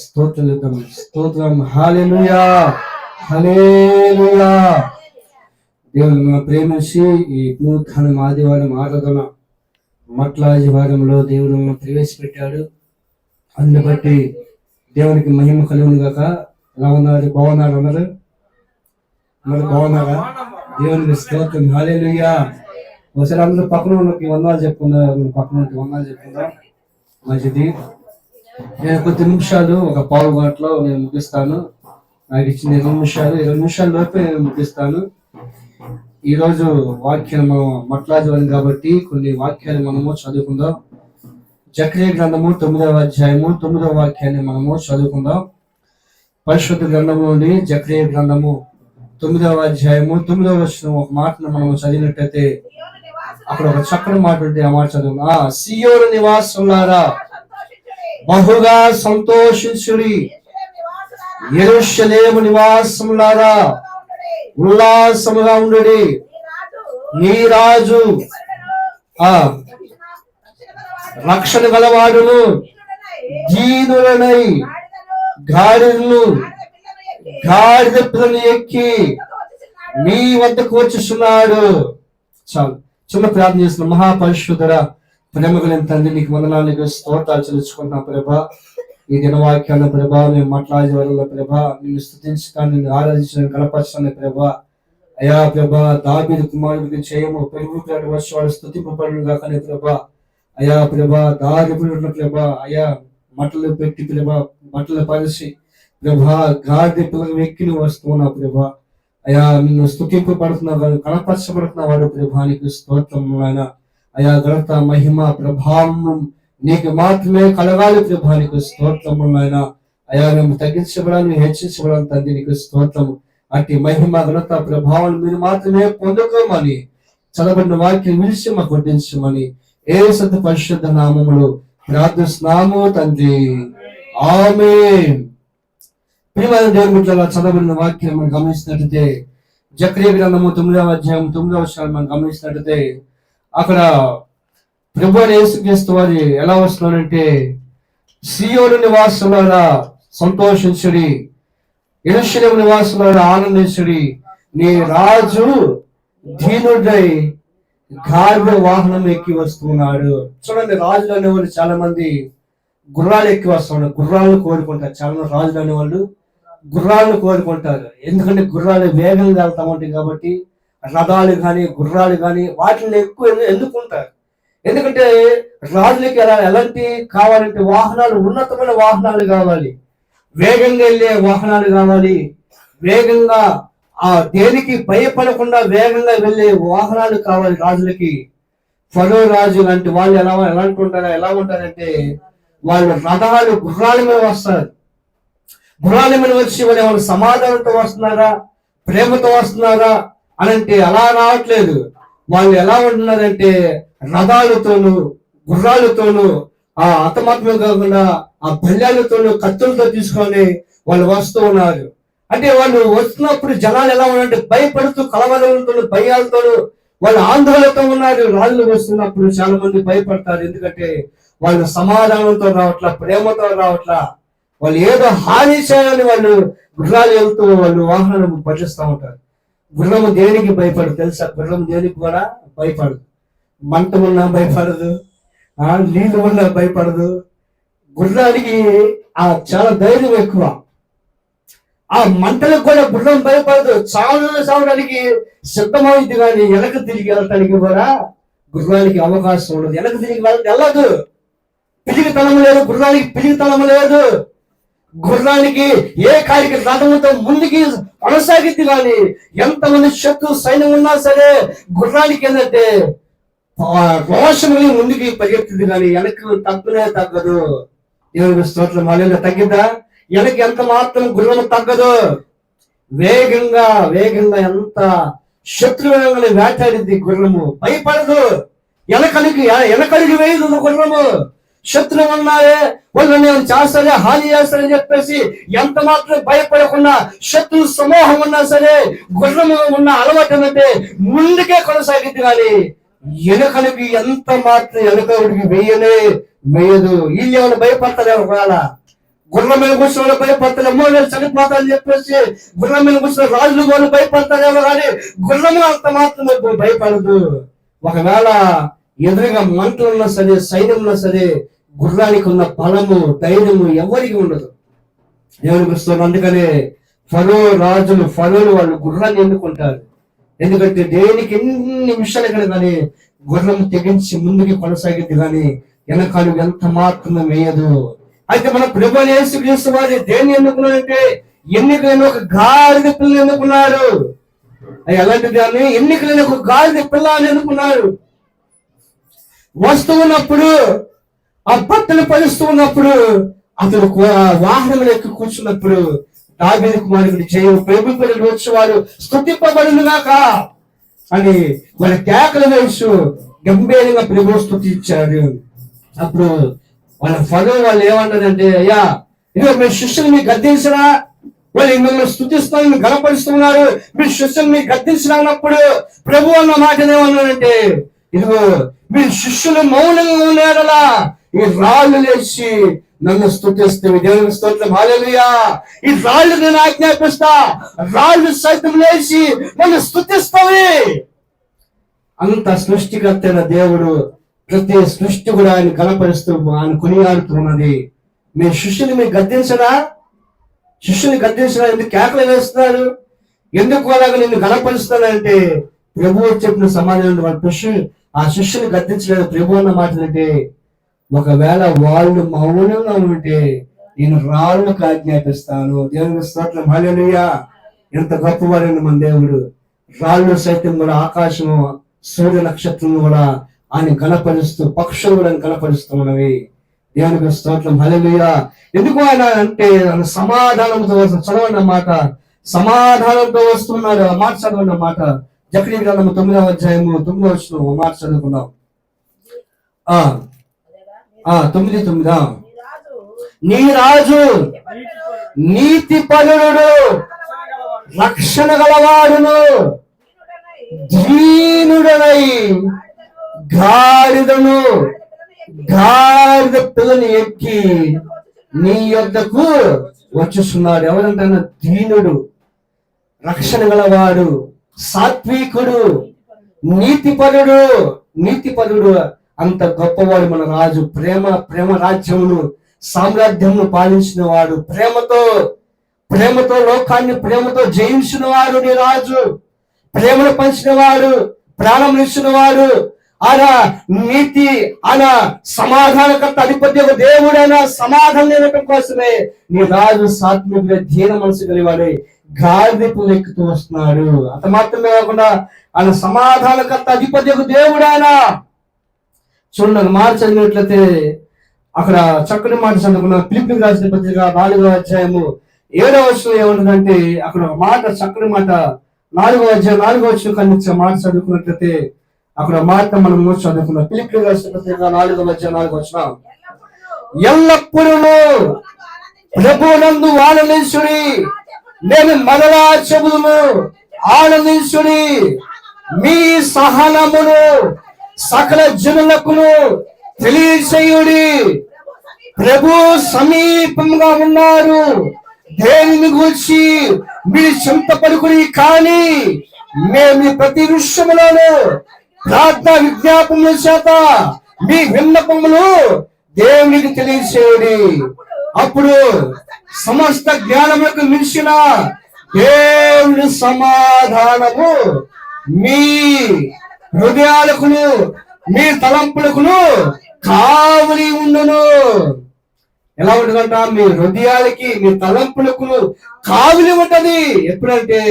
స్తోత్రం స్తోత్రం. హల్లెలూయా హల్లెలూయా. దేవుని ప్రేమించి ఈ నూతన ఆదివారం ఆరాధన మట్లాదివారంలో దేవుడు ప్రవేశపెట్టాడు. అందుని బట్టి దేవునికి మహిమ కలుగును గాక. ఎలా ఉన్నారు? బాగున్నారు అన్నారు? మరి బాగున్నారా? దేవునికి స్తోత్రం. హల్లెలూయా. ఒకసారి అందరూ పక్కన ఉన్నకి వందనాలు చెప్పుకున్నారు. పక్కన ఉన్నకి వందనాలు చెప్పుకుందాం. మంచిది. నేను కొద్ది నిమిషాలు, ఒక పావు గంటలో నేను ముగిస్తాను. నాకు ఇచ్చిన 20 నిమిషాల లోపే నేను ముగిస్తాను. ఈరోజు వాక్యాలు మనం మాట్లాడేవాళ్ళం కాబట్టి కొన్ని వాక్యాలు మనము చదువుకుందాం. జకరియా గ్రంథము 9వ అధ్యాయము 9వ వాక్యాన్ని మనము చదువుకుందాం. పరిశుద్ధ గ్రంథము నుండి జకరియా గ్రంథము 9వ అధ్యాయము 9వ వచనం ఒక మాటను మనము చదివినట్టయితే అక్కడ ఒక చక్కని మాట ఉంటే ఆ మాట చదువు. సియోను నివాసులారా బహుగా సంతోషించుడి, యెరూషలేము నివాసులారా ఉల్లాసముగా ఉండుడి. నీ రాజు రక్షణ గలవాడును దీనులనై గాడిద పిల్లను ఎక్కి మీ వద్దకు వచ్చుచున్నాడు. చాలు, చిన్న ప్రార్థన చేస్తున్న మహాపరిశుద్ధుడ ప్రేమ కలిగిన తండ్రి, నీకు వందనాలు స్తోత్రాలు చెల్లించుకుంటున్నా ప్రభా. ఈ దినవాక్యాల ప్రభా మేము మాట్లాడే వల్ల ప్రభా నిన్ను స్తుతించడానికి, నిన్ను ఆరాధించడానికి, కనపరచాలని ప్రభా. అయా ప్రభా, దావీదు కుమారుడికి చేయము పెరుగు వర్షాలు స్తుతింపబడును గాకనే ప్రభా. అయా ప్రభా, దారి ప్రభా, అయా మట్టలు పెట్టి ప్రభా, బట్టలు పరిచి ప్రభా గాడి పిల్లలు వెక్కి నువ్వు వస్తున్నావు ప్రభా. అయా నిన్ను స్తుతింపబడుతున్నావు, కనపరచబడుతున్న వాడు ప్రభా. నీకు స్తోత్రం ఆయన. అయా ఘనత మహిమ ప్రభావం నీకు మాత్రమే కలగాలి ప్రభా. నీకు స్తోత్రము ఆయన. అయా మేము తగ్గించబడాలి, హెచ్చించబడాలి తండ్రి. నీకు స్తోత్రము. అట్టి మహిమ ఘనత ప్రభావం మీరు మాత్రమే పొందుకోమని చదవబడిన వాక్యం విలిచి మాకు వడ్డించమని యేసు పరిశుద్ధ నామములో ప్రార్థిస్తున్నాము తండ్రి. ఆమేన్. ప్రియమైన దేవుని బిడ్డలారా, చదవబడిన వాక్యం మనం గమనించినట్లయితే జకరియా గ్రంథము 9వ అధ్యాయం 9వ వచనాన్ని మనం గమనించినట్లయితే అక్కడ ప్రభువైన యేసుక్రీస్తు వారు ఎలా వస్తున్నారంటే, సియోను నివాసులారా సంతోషించుడి, యెరూషలేము నివాసులారా ఆనందించుడి. నీ రాజు దీనుడై గాడిద వాహనం ఎక్కి వస్తున్నాడు. చూడండి, రాజులు అనేవాళ్ళు చాలా మంది గుర్రాలు ఎక్కి వస్తున్నారు. గుర్రాలను కోరుకుంటారు. చాలా మంది రాజులు అనేవాళ్ళు గుర్రాలను కోరుకుంటారు. ఎందుకంటే గుర్రాలు వేగంగా వెళ్తా ఉంటాయి కాబట్టి. రథాలు కానీ గుర్రాలు కానీ వాటిని ఎక్కువ ఎందుకుంటారు? ఎందుకంటే రాజులకి ఎలాంటి కావాలంటే వాహనాలు, ఉన్నతమైన వాహనాలు కావాలి, వేగంగా వెళ్ళే వాహనాలు కావాలి, వేగంగా దేనికి భయపడకుండా వేగంగా వెళ్ళే వాహనాలు కావాలి రాజులకి. ఫరో రాజు లాంటి వాళ్ళు ఎలా ఉంటారంటే వాళ్ళు రథాలు గుర్రాల మీద వస్తారు. గుర్రాల మీద వచ్చి వాళ్ళు సమాధానంతో వస్తున్నారా, ప్రేమతో వస్తున్నారా అనంటే అలా రావట్లేదు. వాళ్ళు ఎలా ఉంటున్నారంటే రథాలతోనూ గుర్రాలతోనూ హతమాత్మే కాకుండా బల్యాలతోనూ కత్తులతో తీసుకొని వాళ్ళు వస్తూ ఉన్నారు. అంటే వాళ్ళు వస్తున్నప్పుడు జనాలు ఎలా ఉన్నారంటే భయపడుతూ, కలవరంతో, భయాలతోనూ వాళ్ళు ఆందోళనతో ఉన్నారు. రాజులు వస్తున్నప్పుడు చాలా మంది భయపడతారు. ఎందుకంటే వాళ్ళు సమాధానంతో రావట్లా, ప్రేమతో రావట్లా. వాళ్ళు ఏదో హాని చేయాలని వాళ్ళు గుర్రాలు వెళ్తూ వాళ్ళు వాహనాలను పట్టిస్తూ ఉంటారు. గుర్రము దేనికి భయపడదు తెలుసా? గుర్రం దేనికి కూడా భయపడదు. మంట ఉన్నా భయపడదు, నీళ్ళు ఉన్నా భయపడదు. గుర్రానికి చాలా ధైర్యం ఎక్కువ. ఆ మంటలకు కూడా గుర్రం భయపడదు. చావడానికి సిద్ధమైంది, కానీ వెనక తిరిగి వెళ్ళటానికి కూడా గుర్రానికి అవకాశం ఉండదు. వెనక తిరిగి వెళ్ళదు. పిలిగితనం లేదు గుర్రానికి, పిలిగితనం లేదు. గుర్రానికి ఏ కాడికి రథంతో ముందుకి కొనసాగింది, కానీ ఎంతమంది శత్రు సైన్యం ఉన్నా సరే గుర్రానికి ఏంటంటే రోషం ముందుకి పరిగెత్తింది, కానీ వెనక్కి తగ్గదు. దేవునికి స్తోత్రం. వాళ్ళ తగ్గిద్దా? వెనక్కి ఎంత మాత్రం గుర్రం తగ్గదు. వేగంగా ఎంత శత్రువులను వేటాడింది గుర్రము, భయపడదు. వెనకలిగి వేయదు గుర్రము. శత్రువు ఉన్నారే, వాళ్ళు నేను చేస్తారే, హాని చేస్తారని చెప్పేసి ఎంత మాత్రం భయపడకుండా శత్రు సమూహం ఉన్నా సరే గుర్రము ఉన్న అలవాటు ఏంటంటే ముందుకే కొనసాగింది, కానీ ఎలుకలకి ఎంత మాత్రం ఎలుకడికి వేయదు. వీళ్ళు ఏమైనా భయపడతారు? ఒకవేళ గుర్రం మీద కూర్చున్న వాళ్ళు భయపడతారు, అమ్మో నేను చనిపోతారని చెప్పేసి గుర్రం మీద కూర్చున్న రాజులు వాళ్ళు భయపడతారేమో, కానీ గుర్రము అంత మాత్రం భయపడదు. ఒకవేళ ఎదురుగా మంటలు ఉన్నా సరే, సైన్యం ఉన్నా సరే, గుర్రానికి ఉన్న బలము, ధైర్యము ఎవరికి ఉండదు. దేవునికి వస్తుంది. అందుకనే ఫరోలు వాళ్ళు గుర్రాన్ని ఎన్నుకుంటారు. ఎందుకంటే దేనికి ఎన్ని విషయాలు కానీ గుర్రం తెగించి ముందుకి కొనసాగింది, కానీ వెనకాలు ఎంత మాత్రం వేయదు. అయితే మన ప్రభువు యేసుక్రీస్తు వారు దేన్ని ఎన్నుకున్నాడంటే ఎన్నికలైన ఒక గాడిద పిల్లని ఎన్నుకున్నాడు. ఎలాంటి దాన్ని? ఎన్నికలైన ఒక గాడిద పిల్లని ఎన్నుకున్నాడు. వస్తూ ఉన్నప్పుడు, ఆ బట్టలు పరుస్తూ ఉన్నప్పుడు, అతను వాహనం ఎక్కి కూర్చున్నప్పుడు దావీదు కుమారుడు జయం ప్రభు పిల్లలు వచ్చి వారు స్తుతింపబడునుగాక అని వాళ్ళ కేకలు వేసు గంభీరంగా ప్రభు స్తుతించాడు. అప్పుడు వాళ్ళ ఫరో వాళ్ళు ఏమన్నారంటే, అయ్యా ఇదిగో మీ శిష్యులు మీకు గద్దించరా, వాళ్ళు మిమ్మల్ని స్తుతిస్తున్నారు, మీరు గణపరుస్తున్నారు, మీ శిష్యులు మీకు గద్దించరా అన్నప్పుడు ప్రభు అన్న మాట ఏమన్నారంటే, ఇదిగో మీ శిష్యులు మౌనంగా ఉన్నారలా ఈ రాళ్ళు లేచి నన్ను స్తుతిస్తే దేవుని స్తోత్రం, హల్లెలూయా. ఈ రాళ్ళు నేను ఆజ్ఞాపిస్తా, రాళ్ళు సైతం లేచి నన్ను స్తుతిస్తావి. అంత సృష్టికర్త అయిన దేవుడు ప్రతి సృష్టి కూడా ఆయన కనపరుస్తూ ఆయన కొనియాడుతున్నది. మీ శిష్యుని మీకు గద్దించరా? శిష్యుని గద్దించరా? ఎందుకు కేకలు వేస్తున్నారు? ఎందుకు అలాగా నిన్ను గణపరుస్తానంటే ప్రభువు చెప్పిన సమాధానం ఆ శిష్యుని గద్దించలేదు. ప్రభు అన్న మాటలంటే, ఒకవేళ వాళ్ళు మౌనంగా ఉంటే నేను రాళ్ళకు ఆజ్ఞాపిస్తాను. దేవుని స్తోత్రం, హల్లెలూయా. ఎంత గొప్పవారైన మన దేవుడు. రాళ్ళు సైతం కూడా, ఆకాశము, సూర్య నక్షత్రం కూడా ఆయన గణపరుస్తూ, పక్షులు కూడా గణపరుస్తున్నవి. దేవునికి స్తోత్రం, హల్లెలూయా. ఎందుకు ఆయన అంటే ఆయన సమాధానంతో చదవండి మాట, సమాధానంతో వస్తున్నాడు. ఆ మాట చదవండి మాట. జకరియా గ్రంథం 9వ అధ్యాయము 9వ వచనం మాట చదువుకున్నాం. 9:9 నీ రాజు నీతిపరుడు, రక్షణ గలవాడును, దీనుడనై గాడిద పిల్లని ఎక్కి నీ యొద్దకు వచ్చుస్తున్నాడు. ఎవరంటే దీనుడు, రక్షణ గలవాడు, సాత్వికుడు, నీతిపరుడు అంత గొప్పవాడు మన రాజు. ప్రేమ రాజ్యమును, సామ్రాజ్యమును పాలించిన వాడు, ప్రేమతో లోకాన్ని ప్రేమతో జయించిన వాడు నీ రాజు. ప్రేమను పంచిన వాడు, ప్రాణం ఇచ్చిన వాడు, ఆయన నీతి, ఆయన సమాధానకర్త, అధిపతి దేవుడైన సమాధానం ఇవ్వటం కోసమే నీ రాజు సాత్వికుడు, దీన మనసు కలివాడే గాడిదకు ఎక్కుతూ వస్తున్నాడు. అంత మాత్రమే కాకుండా ఆయన సమాధానకర్త, అధిపతి దేవుడైన. చూడండి మాట చదివినట్లయితే అక్కడ చక్కని మాట చదువుకున్న ఫిలిప్పీయులకు రాసిన పత్రిక 4వ అధ్యాయము 7వ వచనం ఏమంటుందంటే, అక్కడ మాట చక్కని మాట 4వ అధ్యాయం 4వ వచనం కనిపించే మాట చదువుకున్నట్లయితే అక్కడ మాట మనం చదువుకున్నాం. ఫిలిప్పీయులకు రాసిన పత్రిక 4వ అధ్యాయం 4వ వచనం, ఎల్లప్పుడూ ప్రభువునందు ఆనందించుడి, నేను మరలా చెబుదును ఆనందించుడి, మీ సహనమును సకల జనులకును తెలియచేయుడి. ప్రభు సమీపంగా ఉన్నారు. దేనిని గురించి మీరు చింతపడుకుని, కానీ మేము ప్రతి విషయములోనూ ప్రార్థన విజ్ఞాపముల చేత మీ విన్నపములు దేవునికి తెలియచేయుడి. అప్పుడు సమస్త జ్ఞానములకు మించిన దేవుని సమాధానము మీ హృదయాలకును మీ తలంపులకును కావలి ఉండును. ఎలా ఉంటుందంట? మీ హృదయాలకి మీ తలంపులకును కావలి ఉంటది. ఎప్పుడంటే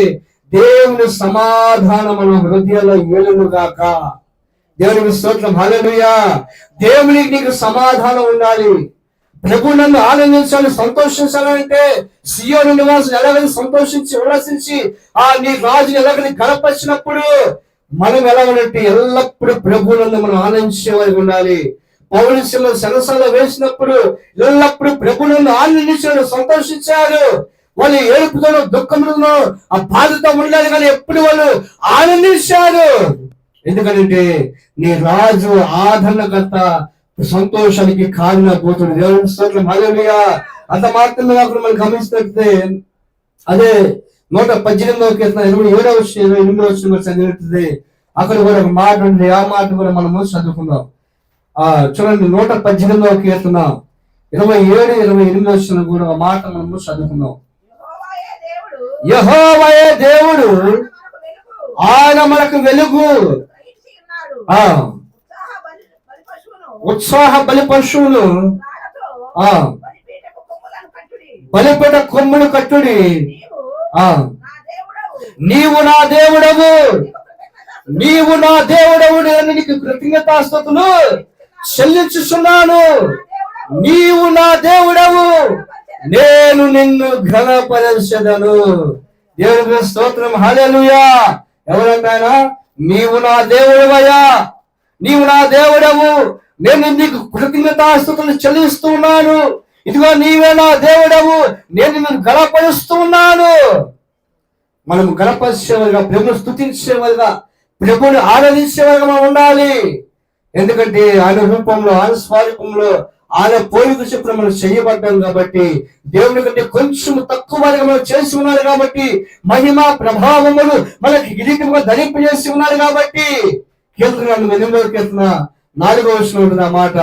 దేవుని సమాధానం మన హృదయాల్లో ఏలును గాక. దేవునికి స్తోత్రం, హల్లెలూయా. దేవునికి నీకు సమాధానం ఉండాలి. ప్రభు నన్ను ఆనందించాలి, సంతోషించాలంటే సియోను నివాసులు ఎలాగని సంతోషించి ఉల్లాసించి నీ రాజుని ఎలాగని గణపరిచినప్పుడు మనం ఎలాగనంటే ఎల్లప్పుడూ ప్రభు నందు మనం ఆనందించేవారికి ఉండాలి. పౌలుషులు సరసాలు వేసినప్పుడు ఎల్లప్పుడూ ప్రభు నందు ఆనందించాడు, సంతోషించారు. వాళ్ళు ఏడుపుతోనూ దుఃఖంలోనూ ఆ బాధతో ఉండాలి, కానీ ఎప్పుడు వాళ్ళు ఆనందించారు. ఎందుకంటే నీ రాజు ఆదరణకర్త, సంతోషానికి కారణభూతుడు. దేవుని స్తోత్రం, హల్లెలూయా. అంత మాత్రమే కాకుండా మనం గమనిస్తే అదే 118వ కీర్తన 27వ చదివినట్టు అక్కడ కూడా ఒక మాట ఉంది. ఆ మాట కూడా మనము చదువుకుందాం. చూడండి, 118వ కీర్తన 27-28 కూడా ఒక మాట మనము చదువుకుందాం. యెహోవాయే దేవుడు, ఆయన మనకు వెలుగు, ఉత్సాహ బలి పశువును, బలిపీఠ కొమ్ములు కట్టుడి. నీవు నా దేవుడవు, నీవు నా దేవుడవు, నేను నీకు కృతజ్ఞతాస్తుతులు చెల్లించుచున్నాను. నీవు నా దేవుడవు, నేను నిన్ను ఘనపరచెదను. దేవునికి స్తోత్రం, హల్లెలూయా. ఎవరంటారా? నీవు నా దేవుడవయ్యా, నీవు నా దేవుడవు, నేను నీకు కృతజ్ఞతాస్తుతులు చెల్లిస్తున్నాను. ఇదిగో నీవే నా దేవుడవు, నేను నిన్ను గణపరుస్తూ ఉన్నాను. మనం గణపరిచేవారుగా, ప్రభుని స్తుతించేవారుగా, ప్రభుని ఆరాధించేవారుగా మనం ఉండాలి. ఎందుకంటే ఆయన రూపంలో, ఆయన స్వరూపంలో, ఆయన పోలిక చొప్పున మనం చేయబడ్డాం కాబట్టి, దేవుని కంటే కొంచెం తక్కువ మనం చేసి ఉన్నారు కాబట్టి, మహిమ ప్రభావములు మనకి కిరీటంగా ధరింపజేసి ఉన్నారు కాబట్టి, కీర్తన 8వ కీర్తన 4వ వచనంలో ఉంటుంది ఆ మాట.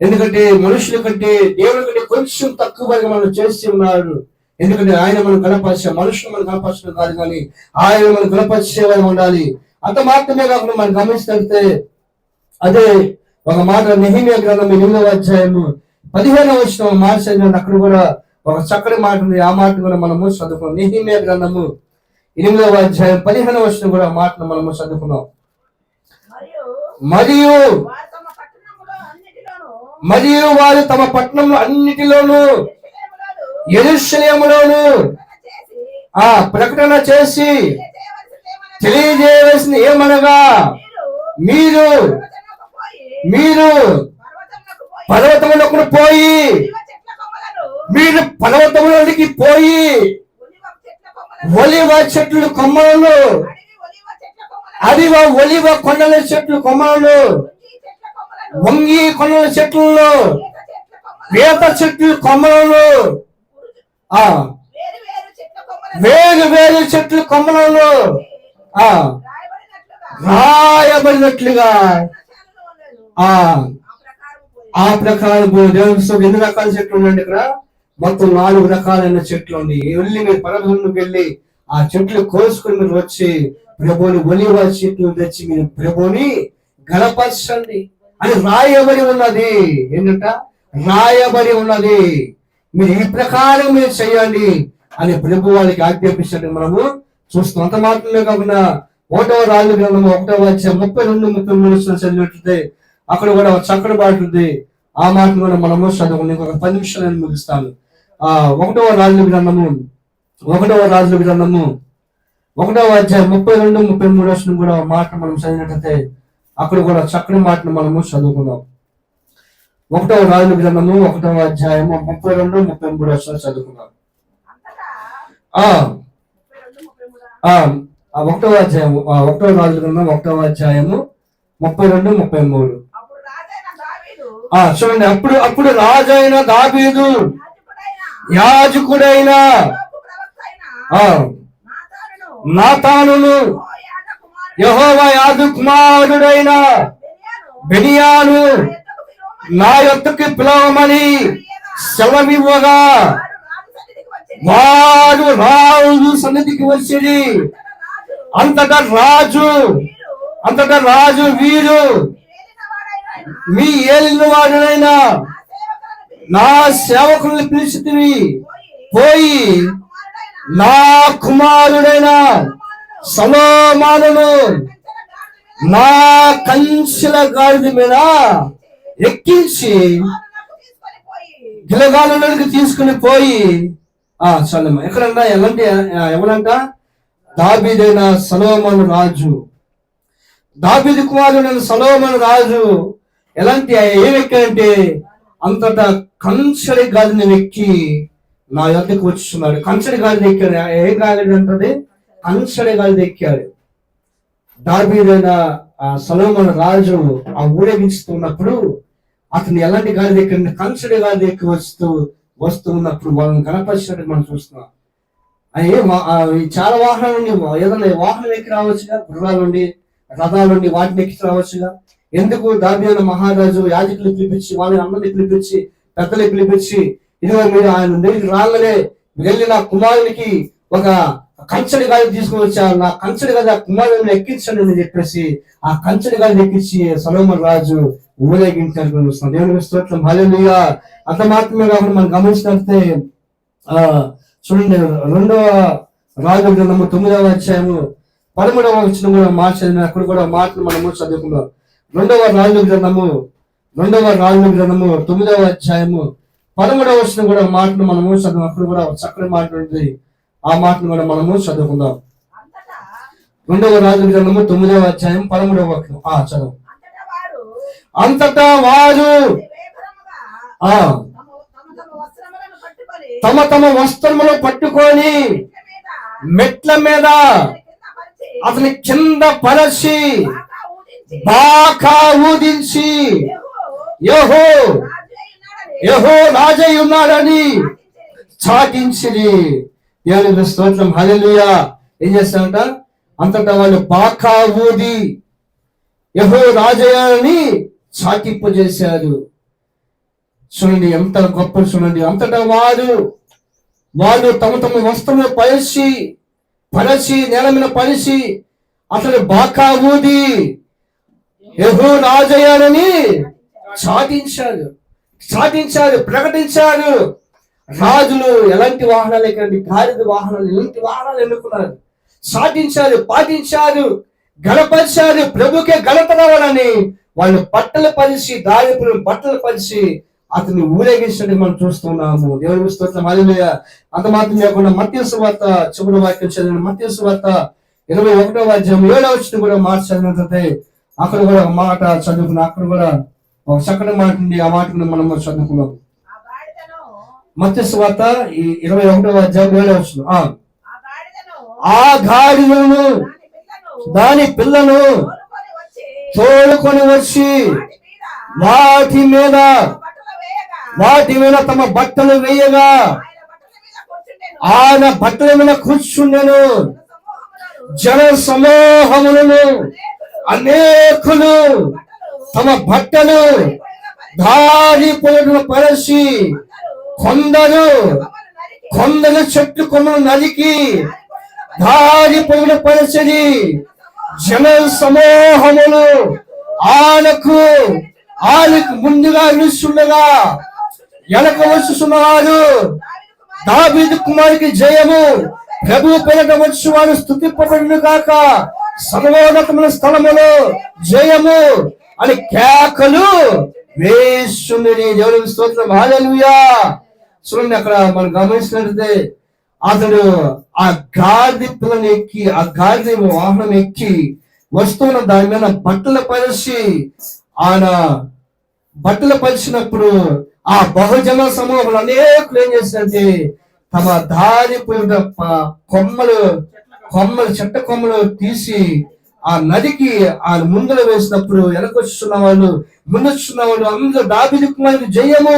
ఎందుకంటే మనుషుల కంటే దేవుని కంటే కొంచెం తక్కువ మనం చేసి ఉన్నాడు. ఎందుకంటే ఆయన మనం గణపరిచే, మనుషులు మనం గణపరచడం కాదు, కానీ ఆయన మనం గణపరిచేవారు ఉండాలి. అంత మాత్రమే కాకుండా మనం గమనిస్తే అదే ఒక మాట నెహెమ్యా గ్రంథం 8వ అధ్యాయము 15వ వచనం మాట చదివిన అక్కడ కూడా ఒక చక్కటి మాట ఉంది. ఆ మాట కూడా మనము చదువుకున్నాం. నెహెమ్యా గ్రంథము 8వ అధ్యాయం 15వ వచనం కూడా మాటను మనము చదువుకున్నాం. మరియు వారు తమ పట్టణంలో అన్నిటిలోను యెరూషలేములోను ప్రకటన చేసి తెలియజేయవలసింది ఏమనగా, మీరు పర్వతములకు పోయి, మీరు పర్వతములకి పోయి ఒలివ చెట్లు కొమ్మలను, అది ఒలివ కొండల చెట్లు కొమ్మలను, వంగి కొండల చెట్లలో, వేప చెట్లు కొమ్మలను, వేరు వేరు చెట్లు కొమ్మలలో రాయబడినట్లుగా ఆ ప్రకారం దేవుని ఎన్ని రకాల చెట్లు ఉండండి. ఇక్కడ మొత్తం 4 రకాలైన చెట్లు ఉంది. వెళ్ళి మీరు పర్వతంలోకి వెళ్ళి ఆ చెట్లు కోసుకుని మీరు వచ్చి ప్రభుని ఒలివ చెట్లు తెచ్చి మీరు ప్రభుని గణపరచండి అని రాయబడి ఉన్నది. ఏంటంట? రాయబడి ఉన్నది. మీరు ఈ ప్రకారం మీరు చేయండి అని ప్రభు వాళ్ళకి ఆజ్ఞాపించండి మనము చూస్తాం. అంత మాత్రమే కాకుండా 1వ రాజుల గ్రంథము 1వ అధ్యాయం 32-33 చదివినట్లయితే అక్కడ కూడా ఒక చక్కటి మాట ఉంది. ఆ మాటను కూడా మనము చదువుకుని ఇంకొక 10 నిమిషాలు నేను ముగిస్తాను. 1వ రాజుల గ్రంథము 1వ అధ్యాయం 32-33 కూడా మాట మనం చదివినట్లయితే అక్కడ కూడా చక్కని మాటను మనము చదువుకుందాం. 1వ రాజుల గ్రంథము 1వ అధ్యాయము 32-33 చదువుకుందాం. 1వ అధ్యాయము 1వ రాజుల గ్రంథం 1వ అధ్యాయము 32-33 చూడండి. అప్పుడు రాజైన దావీదు యాజకుడైన నాతానును యెహోవా యాజకు కుమారుడైన బెనియాను నా యొద్దకు పిలవమని సెలవివ్వగా వాడు రాజు సన్నిధికి వచ్చి అంతటా రాజు వీరు మీ ఏలిన వాడునైనా నా సేవకుల్ని పిలిచితివి, పోయి నా కుమారుడైన సొలొమోనును నా కంచెల గాడిద మీద ఎక్కించి గిలగాలులోకి తీసుకుని పోయి చల్లమ్మ ఎక్కడన్నా ఎవరంట? దావీదైన సొలొమోను రాజు, దావీదు కుమారుడైన సొలొమోను రాజు ఎలాంటి ఏం ఎక్కాడంటే అంతటా కంచెడి గాడిని ఎక్కి నా యొద్దకు వచ్చున్నాడు. కంచెడి గాడిని ఎక్కాడు. ఏం గాడి అంటది? కంచెడి గాడిని ఎక్కాడు. దావీదైన ఆ సొలొమోను రాజు ఆ ఊరేగించుతున్నప్పుడు అతను ఎలాంటి గాలి దగ్గర కంచడి గాలి ఎక్కి వస్తూ ఉన్నప్పుడు వాళ్ళని గణపరిచినట్టు మనం చూస్తున్నాం. అయ్యే చాలా వాహనాలు ఉండి ఏదైనా వాహనం ఎక్కి రావచ్చుగా, గుర్రాలు ఉండి రథాలు ఉండి వాటిని ఎక్కి రావచ్చుగా. ఎందుకు దావీదు మహారాజు యాజకులు పిలిపించి వాళ్ళని అందరినీ పిలిపించి పెద్దలు పిలిపించి ఇదిగో మీరు ఆయన దగ్గరికి రాగానే వెళ్ళి నా కుమారునికి ఒక కంచడి గాలి తీసుకుని వచ్చారు, నా కంచడి గాలి ఆ కుమారుని ఎక్కించండి అని చెప్పేసి ఆ కంచడి గాలి ఎక్కించి సొలొమోను రాజు ఊరేగించారు. దేవుని స్తోత్రం, హల్లెలూయా. అంత మాత్రమే కాకుండా మనం గమనించినట్లయితే చూడండి, 2వ రాజుల గ్రంథము 9వ అధ్యాయము 13వ వచనం కూడా మార్చండి. అక్కడ కూడా మాటలు మనము చదువుకున్నాం. 2వ రాజుల గ్రంథము 9వ అధ్యాయము 13వ వచనం కూడా మాటలు మనము చదువు. అక్కడ కూడా చక్కని మాట ఉంటుంది. ఆ మాటను కూడా మనము చదువుకుందాం. 2వ రాజుల గ్రంథము 9వ అధ్యాయం 13వ వచనం చదువు. అంతటా వారు తమ తమ వస్త్రములు పట్టుకొని మెట్ల మీద అతని కింద పరచి బాకా ఊదించి యెహోవా రాజై ఉన్నాడని చాటించిరి. దేవుని స్తోత్రం, హల్లెలూయా. ఏం చేస్తారంట? అంతటా వాళ్ళు బాకా ఊది యెహోవా రాజయ్యని చాటింపజేశారు. చూడండి ఎంత గొప్ప. చూడండి, అంతటా వారు తమ తమ వస్త్రములు పరచి నేల మీద పరిచి అతను బాకా ఊది యెహోవా రాజయ్యని చాటించారు, ప్రకటించారు. రాజులు ఎలాంటి వాహనాలు ఎక్కండి, గాడిద వాహనాలు, ఎలాంటి వాహనాలు ఎన్నుకున్నారు, చాటించారు, పాటించారు, గణపరిచారు. ప్రభుకే ఘనత రావాలని వాళ్ళు బట్టలు పరిచి బట్టలు పరిచి అతన్ని ఊరేగించడం మనం చూస్తున్నాము. దేవుని స్తోత్రం, హల్లెలూయా. అంత మాత్రం కాకుండా మత్తయి సువార్త చివరి వాక్యం చదివిన మత్తయి సువార్త 21వ అధ్యాయం 7వ వచనం కూడా చదివినట్లయితే అక్కడ కూడా ఒక మాట చదువుకున్నాం. అక్కడ కూడా ఒక చక్కటి మాట ఉంది. ఆ మాటను మనం చదువుకున్నాం. మత్తయి సువార్త 21వ అధ్యాయం 7వ వచనం. ఆ గాడిదను దాని పిల్లను తోలుకొని వచ్చి వాటి మీద తమ బట్టలు వేయగా ఆయన బట్టల మీద కూర్చుండెను. జన సమూహములను అనేకులు తమ బట్టలు దారి పొలను పరచి కొందరు చెట్టు కొమ్మలు నరికి దారి పొలను పరచని జన సమూహములు ఆయనకు ముందుగా నిలుచుండగా వెనక వచ్చుచున్నారు. దావీదు కుమారునికి జయము, ప్రభు పేరట వచ్చి వారు స్తుతింపబడును గాక, సర్వోన్నతమైన స్థలములో జయము అని కేకలు వేస్తున్నది. దేవునికి స్తోత్రం, హల్లెలూయా. చూడండి, అక్కడ మనం గమనించినట్లయితే అతడు ఆ గాడిద పిల్లని ఎక్కి ఆ గాడిద వాహనం ఎక్కి వస్తున్న దాని మీద బట్టలు పరిచి ఆయన బట్టలు పరిచినప్పుడు ఆ బహుజన సమూహంలో అనేకులు ఏం చేశారంటే తమ దారి చెట్ట కొమ్మలు తీసి ఆ నదికి ఆ ముందర వేసినప్పుడు వెనకొచ్చున్న వాళ్ళు ముందొచ్చున్న వాళ్ళు అందరూ దావీదు కుమారునికి జయము,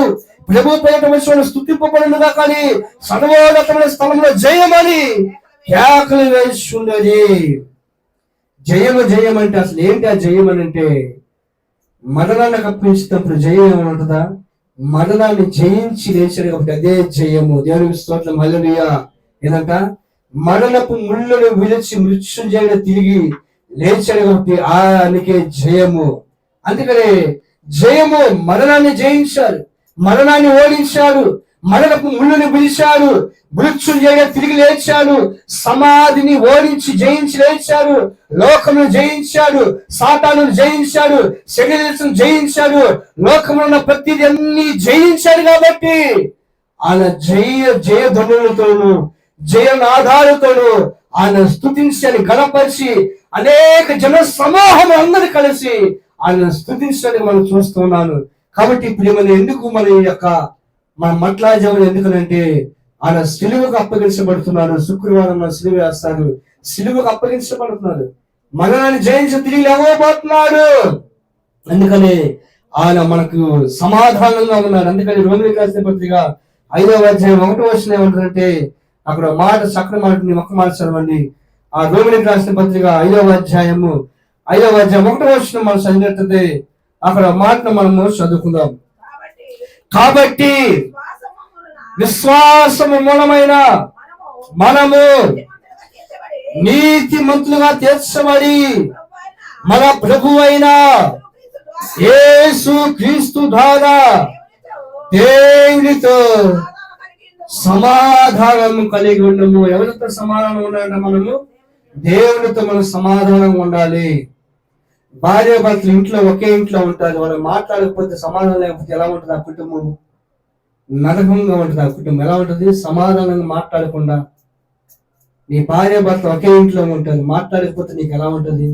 ప్రభు పేరట వచ్చి వాళ్ళు స్తుతింపబడునుగా, కానీ సర్వోన్నతమైన స్థలంలో జయమని కేకలు వేస్తున్నది. జయము అంటే అసలు ఏంటి? ఆ జయం అని అంటే మరణాన్ని అప్పించినప్పుడు జయం ఏమైనా ఉంటుందా? మరణాన్ని జయించి లేచాడు కాబట్టి అదే జయము. దేవునికి స్తోత్రం, హల్లెలూయా. ఏదంట? మరణపు ముళ్ళను విడిచి మృత్యుంజయుడు తిరిగి లేచాడు కాబట్టి ఆయనకే జయము. అందుకనే జయము, మరణాన్ని జయించాడు, మరణాన్ని ఓడించాడు, మరణపు ముళ్ళుని విడిచాడు, మృత్యుంజయుడు తిరిగి లేచాడు, సమాధిని ఓడించి జయించి లేచాడు, లోకమును జయించాడు, సాతానును జయించాడు, శరీరం జయించాడు, లోకంలో ఉన్న ప్రతిదీ అన్ని జయించాడు. కాబట్టి ఆయన జయధ్వనులతోను జయనాదాలతోను ఆయన స్తుతించి అని గణపరిచి అనేక జన సమూహం అందరూ కలిసి ఆయన స్తుతించడానికి మనం చూస్తున్నాను. కాబట్టి ఇప్పుడు మన ఎందుకు మన మట్లాజములు ఎందుకనంటే ఆయన సిలువకు అప్పగించబడుతున్నాడు. శుక్రవారం సిలువ వేస్తాడు, సిలువకు అప్పగించబడుతున్నాడు. మనల్ని జయించి తిరిగి లేవబోతున్నాడు. అందుకని ఆయన మనకు సమాధానంగా ఉన్నాడు. అందుకని రోమిలికి రాసిన పత్రిక 5వ అధ్యాయం 1వ వచనం ఏమంటారంటే, అక్కడ మాట చక్కని మాట ఒక్క మాట చదవండి. ఆ రోమిలికి రాసిన పత్రిక 5వ అధ్యాయం 1వ వచనం మనం చదివినట్లయితే అక్కడ మాటను మనము చదువుకుందాం. కాబట్టి విశ్వాసము మూలమైన మనము నీతిమంతులుగా తీర్చబడి మన ప్రభువైన యేసు క్రీస్తు ద్వారా దేవునితో సమాధానం కలిగి ఉండము. ఎవరితో సమాధానం ఉండాలంటే మనము దేవునితో మనం సమాధానం ఉండాలి. భార్య భర్తలు ఇంట్లో ఒకే ఇంట్లో ఉంటారు, వాళ్ళు మాట్లాడకపోతే సమాధానం లేకపోతే ఎలా ఉంటుంది ఆ కుటుంబం? నరకంగా ఉంటుంది ఆ కుటుంబం. ఎలా ఉంటుంది? సమాధానంగా మాట్లాడకుండా నీ భార్య భర్త ఒకే ఇంట్లో ఉంటారు, మాట్లాడకపోతే నీకు ఎలా ఉంటుంది?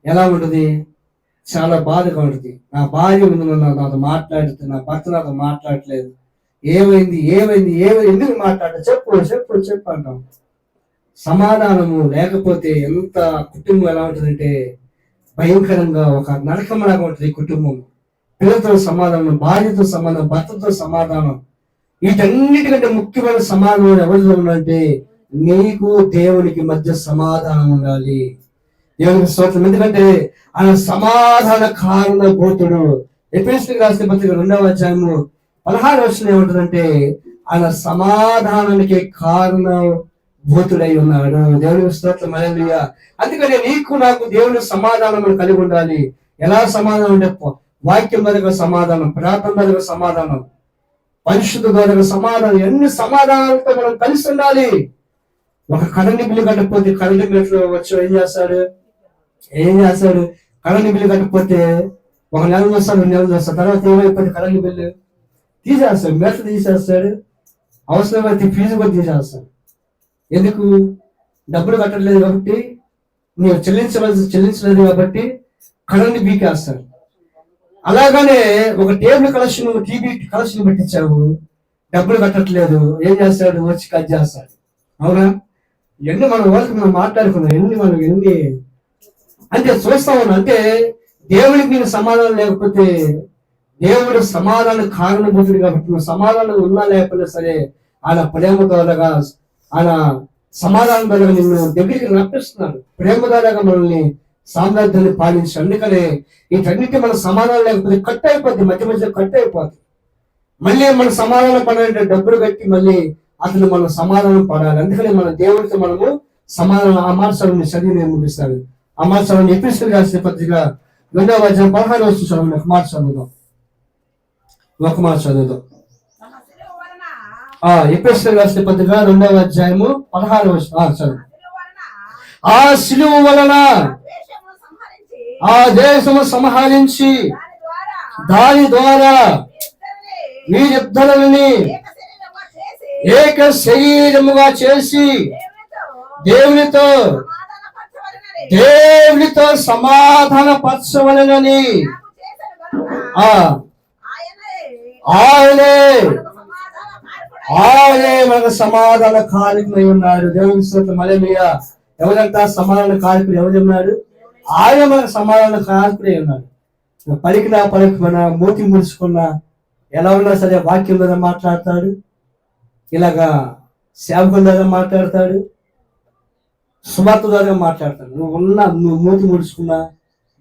ఎలా ఉంటుంది? చాలా బాధగా ఉంటుంది. నా భార్య నాతో మాట్లాడితే నా భర్త నాతో మాట్లాడట్లేదు, ఏమైంది ఏమైంది ఏమైంది, ఎందుకు మాట్లాడటం, చెప్పు చెప్పు చెప్పు అంటాం. సమాధానము లేకపోతే ఎంత కుటుంబం ఎలా ఉంటుందంటే భయంకరంగా ఒక నరకంలాగా ఉంటుంది కుటుంబం. పిల్లలతో సమాధానం, భార్యతో సమాధానం, భర్తతో సమాధానం, వీటన్నిటికంటే ముఖ్యమైన సమాధానం ఎవరిలో ఉందంటే నీకు దేవునికి మధ్య సమాధానం ఉండాలి. దేవునికి స్తోత్రం. ఎందుకంటే ఆయన సమాధాన కారణభూతుడు. ఎఫెసీయులకు రాసిన పత్రిక 2వ అధ్యాయము 16వ వచనం ఏమంటుందంటే ఆయన సమాధానానికి కారణభూతుడై ఉన్నాడు. దేవునికి స్తోత్రం. హల్లెలూయా. అందుకని నీకు నాకు దేవుని సమాధానం కలిగి ఉండాలి. ఎలా సమాధానం అంటే వాక్యం ద్వారా సమాధానం, ప్రార్థన ద్వారా సమాధానం, పరిశుద్ధ ద్వారా సమాధానం, ఎన్ని సమాధానాలతో మనం కలిసి ఉండాలి. ఒక కరెంట్ బిల్లు కట్టకపోతే కరెంట్ బిల్లు వచ్చి ఏం చేస్తాడు? కరెంట్ బిల్లు కట్టకపోతే ఒక నెల వస్తాడు, 2 నెలలు వస్తాడు, తర్వాత ఏమైపోతే కరెంట్ బిల్లు తీసేస్తాడు, మెట్లు తీసేస్తాడు, అవసరమైతే ఫీజు కూడా తీసేస్తాడు. ఎందుకు? డబ్బులు కట్టట్లేదు కాబట్టి, నీవు చెల్లించలేదు కాబట్టి కరెంట్ బీకేస్తాడు. అలాగనే ఒక టేబుల్ కలెక్షన్, టీవీ కలెక్షన్ పెట్టించావు, డబ్బులు కట్టట్లేదు, ఏం చేస్తాడు? వచ్చి కట్ చేస్తాడు. అవునా? ఎన్ని మన వాళ్ళకి మనం మాట్లాడుకున్నాం, ఎన్ని అంటే చూస్తా ఉన్నా. అంటే దేవుడికి నీకు సమాధానం లేకపోతే దేవుడు సమాధానం కారణభూతుడు కాబట్టి నువ్వు సమాధానం ఉన్నా లేకపోతే సరే ఆయన ప్రేమ ద్వారాగా ఆయన సమాధానం ద్వారా నిన్ను దగ్గరికి రప్పిస్తున్నాడు. ప్రేమ ద్వారాగా మనల్ని సామ్రాజ్యాన్ని పాలించి. అందుకనే వీటన్నిటి మన సమాధానం లేకపోతే కట్ అయిపోద్ది, మధ్య మధ్య కట్ అయిపోద్ది. మళ్ళీ మన సమాధానం పడాలంటే డబ్బులు కట్టి మళ్ళీ అతను మనం సమాధానం పడాలి. అందుకని మన దేవుడితో మనము సమాధానం. ఆ మాసాలను చదివి ముగిస్తాడు. ఆ మాసాలను ఎఫెసీయులకు రాసిన పత్రిక 2వ అధ్యాయం 16వ వచనం ఒక మాట చదువుదాం. ఎఫెసీయులకు రాసిన పత్రిక 2వ అధ్యాయము 16వ వచనం చదువు. ఆ శిలువ వలన ఆ దేశము సంహరించి దాని ద్వారా మీరిద్దరిని ఏక శరీరముగా చేసి దేవునితో సమాధాన పరచవలెనని ఆయనే మనకు సమాధాన కారకులై ఉన్నాడు. దేవుని స్తోత్రం. హల్లెలూయా. ఎవరంతా సమాధాన కారకులు? ఎవరు ఉన్నాడు? ఆయన మనకు సమాధాన కారకులై ఉన్నాడు. పలికినా పలుకున్నా, మూతి ముడుచుకున్నా, ఎలా ఉన్నా సరే వాక్యం ద్వారా మాట్లాడతాడు, ఇలాగా సేవకుల ద్వారా మాట్లాడతాడు, సువార్త ద్వారా మాట్లాడతాడు. నువ్వు మూతి ముడుచుకున్నా,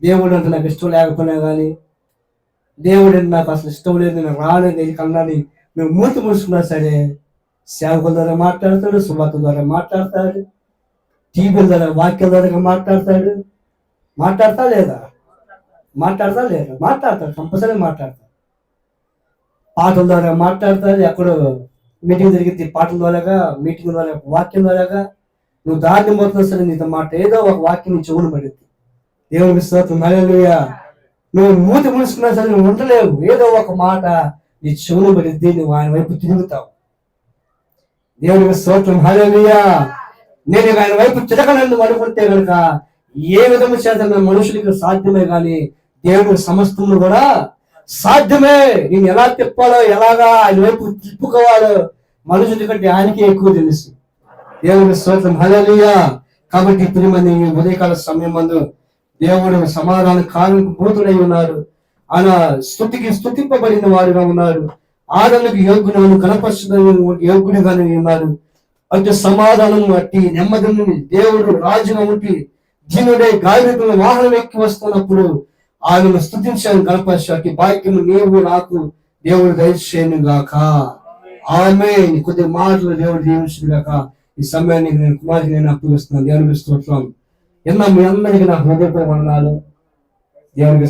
దేవుడు అంటే నాకు ఇష్టం లేకపోయినా కానీ, దేవుడు అంటే నాకు అసలు ఇష్టం లేదు, నేను రాలేదు కన్నాని నువ్వు మూతి ముడుచుకున్నా సరే సేవకుల ద్వారా మాట్లాడతాడు, సువార్త ద్వారా మాట్లాడతాడు, టీవీల ద్వారా వాక్యం ద్వారా మాట్లాడతాడు. మాట్లాడతా లేదా? మాట్లాడతాడు. కంపల్సరీ మాట్లాడతాడు. పాటల ద్వారా మాట్లాడతాడు. ఎక్కడో మీటింగ్ జరిగింది పాటల ద్వారాగా, మీటింగ్ ద్వారా, వాక్యం ద్వారాగా. నువ్వు దారిని పోతున్నా సరే నీతో మాట ఏదో ఒక వాక్యం నీ చెవులు పడింది. దేవునికి స్తోత్రం. హల్లెలూయా. నువ్వు మూతి ముడుచుకున్నా సరే నువ్వు ఉండలేవు, ఏదో ఒక మాట నీ చెవులు పడిద్ది, నువ్వు ఆయన వైపు తిరుగుతావు. దేవునికి స్తోత్రం. హల్లెలూయా. నేను ఆయన వైపు తిరగలను అనుకుంటే కనుక ఏ విధము చేత మనుషులకి సాధ్యమే కానీ దేవుడికి సమస్తము కూడా సాధ్యమే. నేను ఎలా తిప్పాలో, ఎలాగా ఆయన వైపు తిప్పుకోవాలో మనుషుల కంటే ఆయనకే ఎక్కువ తెలుసు. దేవునికి స్తోత్రం. హల్లెలూయా. కాబట్టి ప్రియమైన ఈ ఉదయకాల సమయం మందు దేవుడు సమాధాన కాలం భూతుడై ఉన్నారు. ఆయన స్తుతింపబడిన వారుగా ఉన్నారు. ఆదరణకు యోగ్యులను కనపరచడానికి యోగ్యుడిగానే ఉన్నారు. అటు సమాధానం అట్టి నెమ్మదిని దేవుడు రాజుగా ఉండి జీనుడే గాయకుల వాహనం ఎక్కి వస్తున్నప్పుడు ఆయనను స్తుతించాను కనపరచాకి భాగ్యము నీవు నాకు దేవుడు దయచేయను గాక. ఆమేన్. కొద్ది మాటలు దేవుడు దీవించును గాక. ఈ సమయాన్ని నేను కుమారుని నేను అప్పగిస్తున్నాను. దేవునికి స్తోత్రం. మీ అందరికీ నా హృదయపూర్వక వందనాలు. దేవునికి